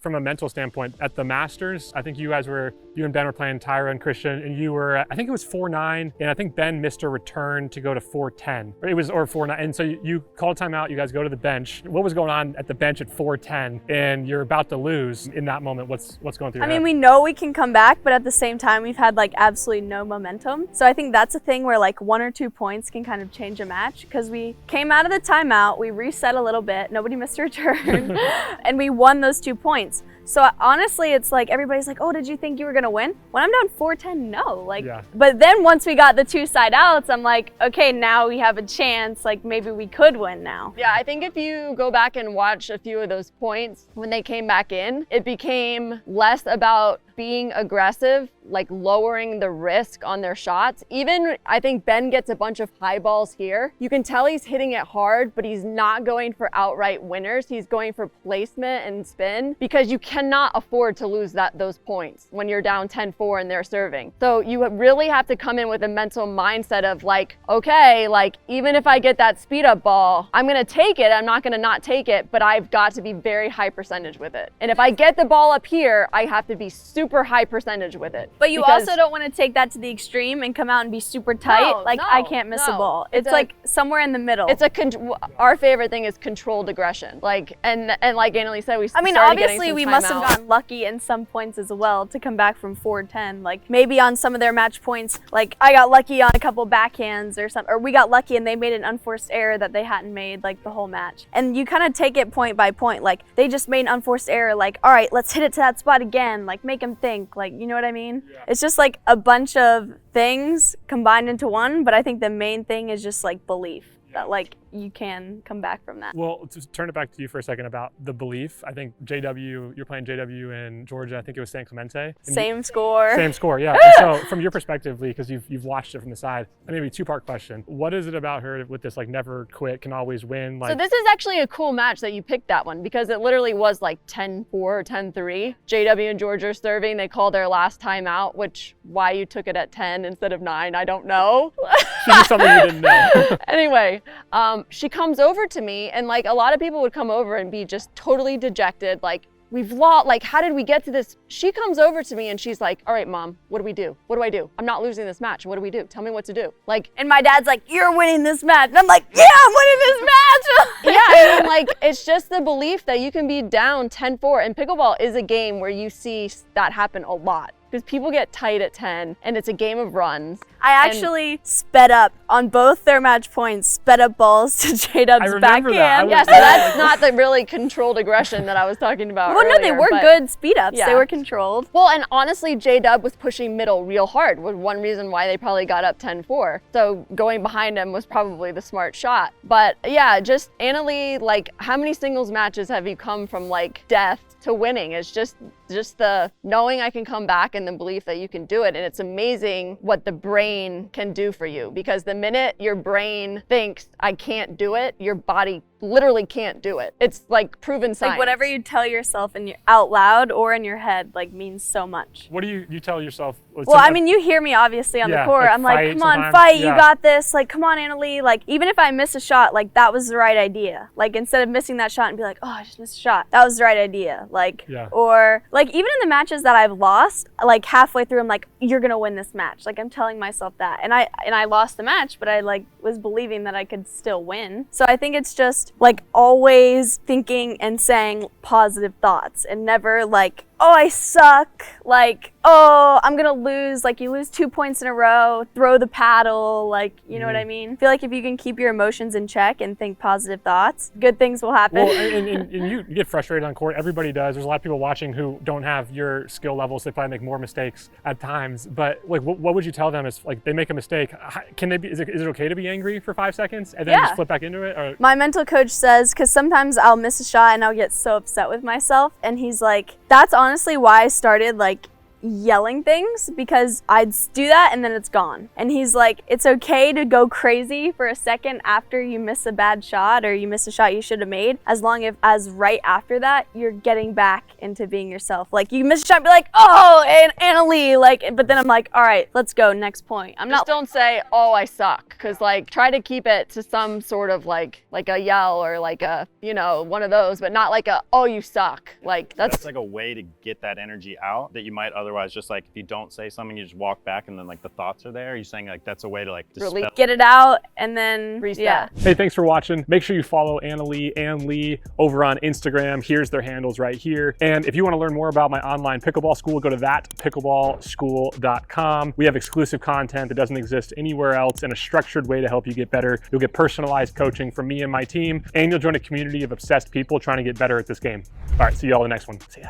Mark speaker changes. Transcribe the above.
Speaker 1: From a mental standpoint, at the Masters, I think you and Ben were playing Tyra and Christian, and you were, I think it was 4-9, and I think Ben missed a return to go to 4-10. Or 4-9, and so you called timeout, you guys go to the bench. What was going on at the bench at 4-10, and you're about to lose in that moment? What's going through your head?
Speaker 2: We know we can come back, but at the same time, we've had like absolutely no momentum. So I think that's a thing where like 1 or 2 points can kind of change a match, because we came out of the timeout, we reset a little bit, nobody missed a return, and we won those 2 points. So honestly, it's like everybody's like, oh, did you think you were gonna win? When I'm down 4-10, no. But then once we got the 2 side outs, I'm like, okay, now we have a chance. Like maybe we could win now.
Speaker 3: Yeah, I think if you go back and watch a few of those points when they came back in, it became less about being aggressive, like lowering the risk on their shots. Even I think Ben gets a bunch of high balls here. You can tell he's hitting it hard, but he's not going for outright winners. He's going for placement and spin, because you cannot afford to lose those points when you're down 10-4 and they're serving. So you really have to come in with a mental mindset of like, okay, like even if I get that speed up ball, I'm gonna take it. I'm not gonna not take it, but I've got to be very high percentage with it. And if I get the ball up here, I have to be super high percentage with it.
Speaker 2: But you also don't want to take that to the extreme and come out and be super tight. I can't miss a ball. It's like somewhere in the middle.
Speaker 3: It's our favorite thing is controlled aggression. And like Anna Leigh said,
Speaker 2: obviously we must have gotten lucky in some points as well to come back from 4-10. Like maybe on some of their match points, like I got lucky on a couple backhands or something, or we got lucky and they made an unforced error that they hadn't made like the whole match. And you kind of take it point by point. Like they just made an unforced error. Like, all right, let's hit it to that spot again. Like make them think. Like, you know what I mean? Yeah. It's just like a bunch of things combined into one, but I think the main thing is just like belief. That like you can come back from that.
Speaker 1: Well, to turn it back to you for a second about the belief, I think you're playing JW in Georgia. I think it was San Clemente.
Speaker 2: Same score, yeah.
Speaker 1: And so from your perspective, Leigh, because you've watched it from the side, maybe a 2-part question. What is it about her with this like never quit, can always win?
Speaker 3: So this is actually a cool match that you picked that one, because it literally was like 10-4 or 10-3. JW and Georgia are serving. They called their last timeout, which why you took it at 10 instead of 9, I don't know.
Speaker 1: She did something you didn't know.
Speaker 3: Anyway, she comes over to me, and like a lot of people would come over and be just totally dejected, like we've lost, like how did we get to this? She comes over to me and she's like, all right, Mom, what do we do? What do I do? I'm not losing this match. What do we do? Tell me what to do. Like,
Speaker 2: and my dad's like, you're winning this match. And I'm like, yeah, I'm winning this match.
Speaker 3: Yeah, and like it's just the belief that you can be down 10-4, and pickleball is a game where you see that happen a lot. Because people get tight at 10, and it's a game of runs.
Speaker 2: I actually sped up on both their match points, sped up balls to J-Dub's backhand.
Speaker 3: Yeah, so that's not the really controlled aggression that I was talking about earlier.
Speaker 2: No, they were good speed ups. Yeah. They were controlled.
Speaker 3: Well, and honestly, J-Dub was pushing middle real hard, was one reason why they probably got up 10-4. So going behind him was probably the smart shot. But yeah, just Anna Leigh, like how many singles matches have you come from like death to winning? It's just the knowing I can come back and the belief that you can do it. And it's amazing what the brain can do for you, because the minute your brain thinks I can't do it, your body literally can't do it. It's like proven science.
Speaker 2: Like whatever you tell yourself out loud or in your head like means so much.
Speaker 1: What do you tell yourself?
Speaker 2: Well, you hear me obviously on the court. I'm like, come on, fight, you got this. Like, come on, Anna Leigh. Like, even if I miss a shot, like that was the right idea. Like, instead of missing that shot and be like, oh, I just missed a shot. That was the right idea. Like, or like even in the matches that I've lost, like halfway through, I'm like, you're gonna win this match. Like, I'm telling myself that. And I lost the match, but I like was believing that I could still win. So I think it's just like always thinking and saying positive thoughts and never like, oh, I suck, like, oh, I'm gonna lose, like you lose 2 points in a row, throw the paddle, like, you know what I mean? I feel like if you can keep your emotions in check and think positive thoughts, good things will happen.
Speaker 1: Well, and you get frustrated on court, everybody does. There's a lot of people watching who don't have your skill levels, they probably make more mistakes at times, but like, what would you tell them is like, they make a mistake, can they be, is it okay to be angry for 5 seconds and then just flip back into it? Or?
Speaker 2: My mental coach says, because sometimes I'll miss a shot and I'll get so upset with myself, and he's like, that's honestly why I started like yelling things because I'd do that and then it's gone. And he's like, it's okay to go crazy for a second after you miss a bad shot or you miss a shot you should have made, as long as right after that you're getting back into being yourself. Like you miss a shot and be like, oh, Anna Leigh, like, but then I'm like, all right, let's go, next point.
Speaker 3: Just don't say, oh, I suck, because like try to keep it to some sort of like a yell or like a, you know, one of those, but not like a, oh, you suck. Like that's
Speaker 4: like a way to get that energy out that you might otherwise just like, if you don't say something, you just walk back and then like the thoughts are there. You're saying like that's a way to like dispel.
Speaker 2: Get it out and then
Speaker 3: reset.
Speaker 2: Yeah.
Speaker 1: Hey, thanks for watching. Make sure you follow Anna Leigh and Leigh over on Instagram. Here's their handles right here. And if you want to learn more about my online pickleball school, go to ThatPickleballSchool.com. We have exclusive content that doesn't exist anywhere else in a structured way to help you get better. You'll get personalized coaching from me and my team, and you'll join a community of obsessed people trying to get better at this game. All right, see you all in the next one. See ya.